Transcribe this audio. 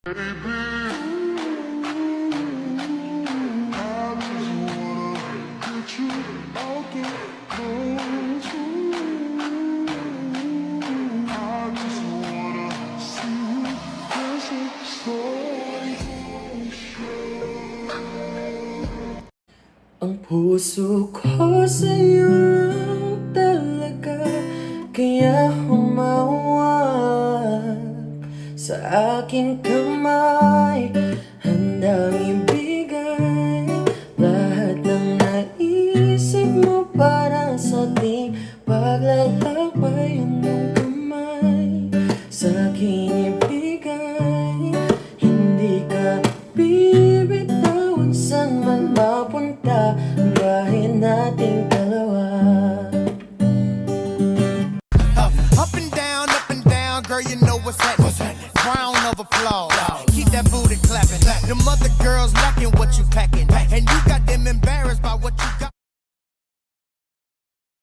Ang puso ko sa'yo lang talaga, kaya humawak sa aking kamay. Handang ibigay lahat ng naisip mo para sa ating paglalakbay. Ang iyong kamay sa aking ibigay, hindi ka bibitawan saan man mapunta ang biyahe nating dalawa. Up and down, girl, you know what's happening. Round of applause, keep that booty clapping. Them other girls lacking what you packing.